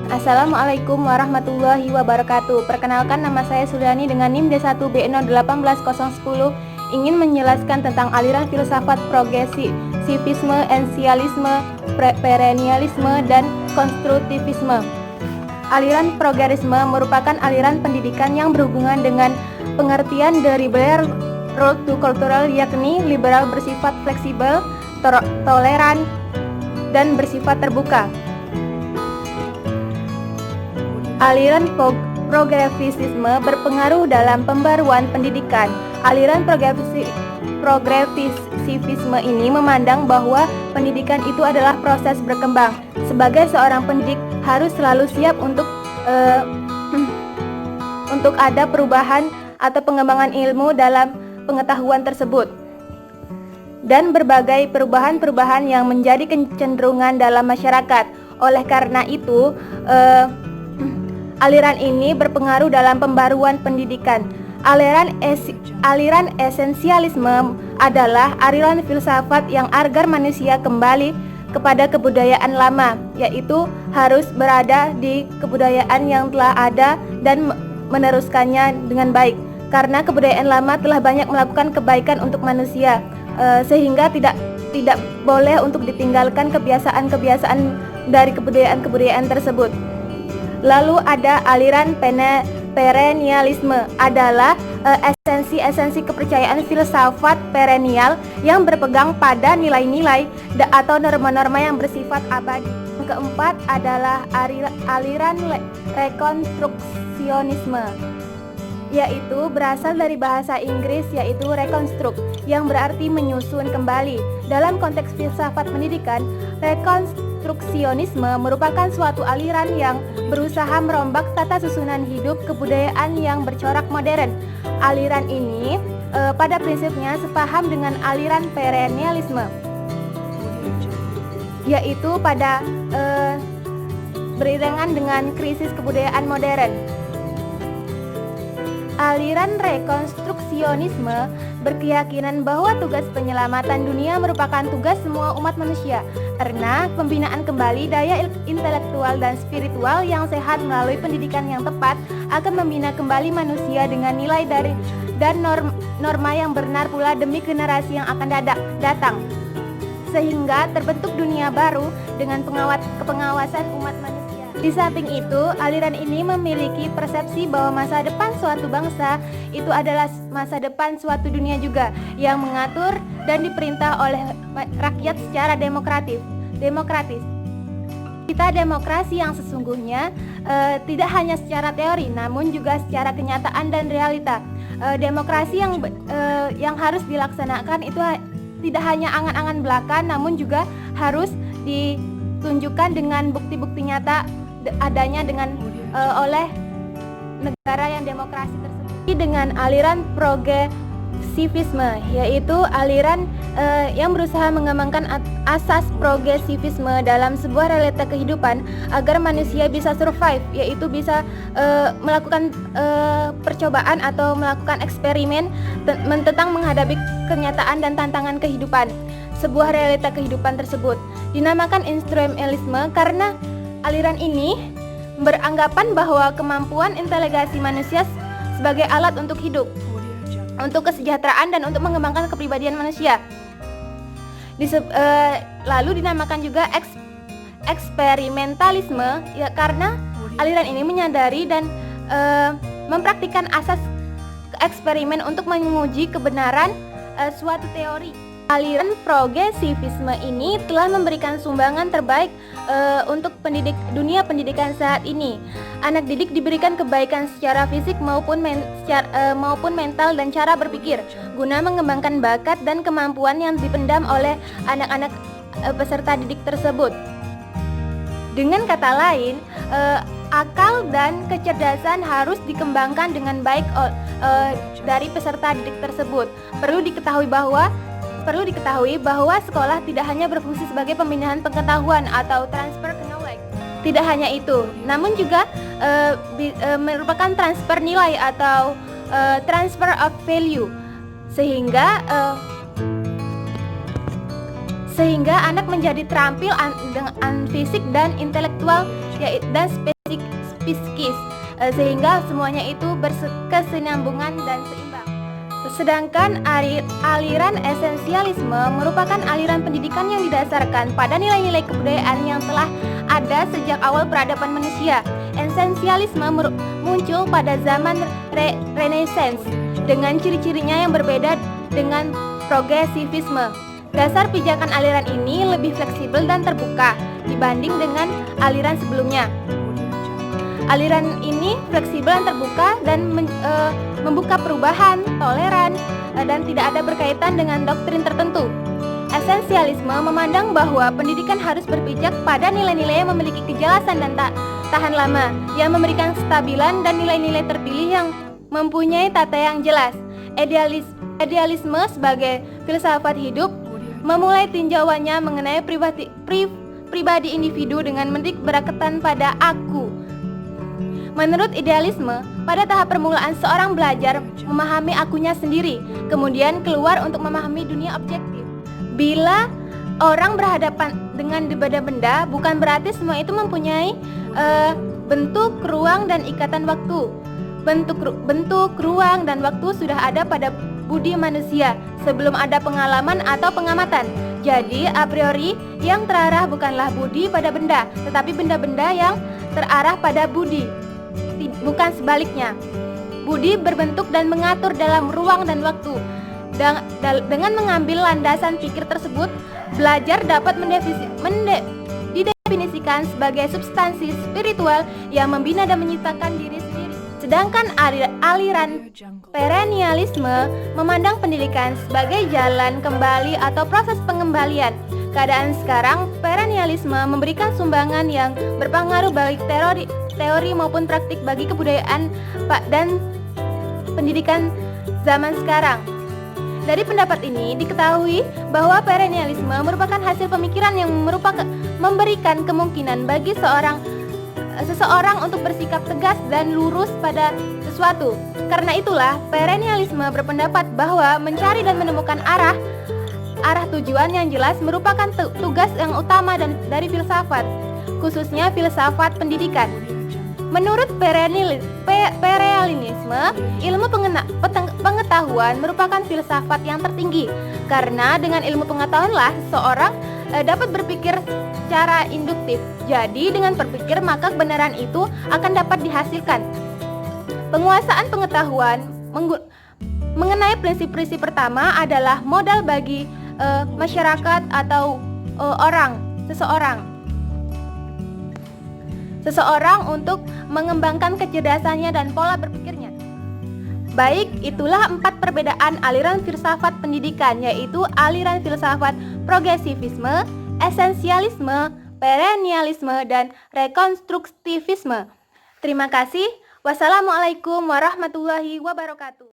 Assalamualaikum warahmatullahi wabarakatuh. Perkenalkan, nama saya Suliani dengan NIM D1B0181010, ingin menjelaskan tentang aliran filsafat progresivisme, ensialisme, perennialisme, dan konstruktivisme. Aliran progresisme merupakan aliran pendidikan yang berhubungan dengan pengertian dari liberal road to cultural, yakni liberal bersifat fleksibel, toleran, dan bersifat terbuka. Aliran progresivisme berpengaruh dalam pembaruan pendidikan. Aliran progresivisme ini memandang bahwa pendidikan itu adalah proses berkembang. Sebagai seorang pendidik harus selalu siap untuk ada perubahan atau pengembangan ilmu dalam pengetahuan tersebut, dan berbagai perubahan-perubahan yang menjadi kecenderungan dalam masyarakat. Oleh karena itu, aliran ini berpengaruh dalam pembaruan pendidikan. Aliran esensialisme adalah aliran filsafat yang agar manusia kembali kepada kebudayaan lama, yaitu harus berada di kebudayaan yang telah ada dan meneruskannya dengan baik. Karena kebudayaan lama telah banyak melakukan kebaikan untuk manusia, sehingga tidak boleh untuk ditinggalkan kebiasaan-kebiasaan dari kebudayaan tersebut. Lalu ada aliran perennialisme, adalah esensi kepercayaan filsafat perennial yang berpegang pada nilai-nilai atau norma-norma yang bersifat abadi. Yang keempat adalah aliran rekonstruksionisme, yaitu berasal dari bahasa Inggris, yaitu reconstruct, yang berarti menyusun kembali. Dalam konteks filsafat pendidikan, rekonstruksionisme merupakan suatu aliran yang berusaha merombak tata susunan hidup kebudayaan yang bercorak modern. Aliran ini pada prinsipnya sepaham dengan aliran perennialisme, yaitu pada beriringan dengan krisis kebudayaan modern. Aliran rekonstruksionisme berkeyakinan bahwa tugas penyelamatan dunia merupakan tugas semua umat manusia, karena pembinaan kembali daya intelektual dan spiritual yang sehat melalui pendidikan yang tepat akan membina kembali manusia dengan nilai dan norma yang benar pula demi generasi yang akan datang, sehingga terbentuk dunia baru dengan pengawasan umat manusia. Di samping itu, aliran ini memiliki persepsi bahwa masa depan suatu bangsa itu adalah masa depan suatu dunia juga, yang mengatur dan diperintah oleh rakyat secara demokratis. Kita demokrasi yang sesungguhnya tidak hanya secara teori, namun juga secara kenyataan dan realita. Demokrasi yang harus dilaksanakan itu tidak hanya angan-angan belaka, namun juga harus ditunjukkan dengan bukti-bukti nyata adanya oleh negara yang demokrasi tersebut. Dengan aliran progresivisme, yaitu aliran yang berusaha mengembangkan asas progresivisme dalam sebuah realita kehidupan agar manusia bisa survive, yaitu bisa melakukan percobaan atau melakukan eksperimen tentang menghadapi kenyataan dan tantangan kehidupan. Sebuah realita kehidupan tersebut dinamakan instrumentalisme karena aliran ini beranggapan bahwa kemampuan inteligensi manusia sebagai alat untuk hidup, untuk kesejahteraan, dan untuk mengembangkan kepribadian manusia. Lalu dinamakan juga eksperimentalisme, ya, karena aliran ini menyadari dan mempraktikkan asas eksperimen untuk menguji kebenaran suatu teori. Aliran progresivisme ini telah memberikan sumbangan terbaik untuk dunia pendidikan saat ini. Anak didik diberikan kebaikan secara fisik maupun mental dan cara berpikir, guna mengembangkan bakat dan kemampuan yang dipendam oleh anak-anak peserta didik tersebut. Dengan kata lain, akal dan kecerdasan harus dikembangkan dengan baik dari peserta didik tersebut. Perlu diketahui bahwa sekolah tidak hanya berfungsi sebagai pembinaan pengetahuan atau transfer knowledge. Tidak hanya itu, namun juga merupakan transfer nilai atau transfer of value, sehingga anak menjadi terampil dengan fisik dan intelektual dan psikis, sehingga semuanya itu berkesinambungan dan seimbang. Sedangkan aliran esensialisme merupakan aliran pendidikan yang didasarkan pada nilai-nilai kebudayaan yang telah ada sejak awal peradaban manusia. Esensialisme muncul pada zaman Renaissance dengan ciri-cirinya yang berbeda dengan progresivisme. Dasar pijakan aliran ini lebih fleksibel dan terbuka dibanding dengan aliran sebelumnya. Aliran ini fleksibel dan terbuka dan membuka perubahan, toleran, dan tidak ada berkaitan dengan doktrin tertentu. Esensialisme memandang bahwa pendidikan harus berpijak pada nilai-nilai yang memiliki kejelasan dan tahan lama, yang memberikan kestabilan dan nilai-nilai terpilih yang mempunyai tata yang jelas. Idealisme sebagai filsafat hidup memulai tinjauannya mengenai pribadi individu dengan menitik beratkan pada aku. Menurut idealisme, pada tahap permulaan seorang belajar memahami akunya sendiri, kemudian keluar untuk memahami dunia objektif. Bila orang berhadapan dengan benda-benda, bukan berarti semua itu mempunyai bentuk, ruang, dan ikatan waktu. Bentuk, ruang, dan waktu sudah ada pada budi manusia sebelum ada pengalaman atau pengamatan. Jadi, a priori yang terarah bukanlah budi pada benda, tetapi benda-benda yang terarah pada budi. Bukan sebaliknya. Budi berbentuk dan mengatur dalam ruang dan waktu. Dengan mengambil landasan pikir tersebut, belajar dapat didefinisikan sebagai substansi spiritual yang membina dan menyitakan diri sendiri. Sedangkan aliran perennialisme memandang pendidikan sebagai jalan kembali atau proses pengembalian. Keadaan sekarang, perennialisme memberikan sumbangan yang berpengaruh baik teori maupun praktik bagi kebudayaan dan pendidikan zaman sekarang. Dari pendapat ini diketahui bahwa perennialisme merupakan hasil pemikiran yang memberikan kemungkinan bagi seseorang untuk bersikap tegas dan lurus pada sesuatu. Karena itulah perennialisme berpendapat bahwa mencari dan menemukan arah tujuan yang jelas merupakan tugas yang utama dari filsafat, khususnya filsafat pendidikan. Menurut perennialisme, ilmu pengetahuan merupakan filsafat yang tertinggi, karena dengan ilmu pengetahuanlah seseorang dapat berpikir secara induktif. Jadi dengan berpikir maka kebenaran itu akan dapat dihasilkan. Penguasaan pengetahuan mengenai prinsip-prinsip pertama adalah modal bagi masyarakat atau seseorang untuk mengembangkan kecerdasannya dan pola berpikirnya. Baik, itulah 4 perbedaan aliran filsafat pendidikan, yaitu aliran filsafat progresivisme, esensialisme, perennialisme, dan rekonstruktivisme. Terima kasih. Wassalamualaikum warahmatullahi wabarakatuh.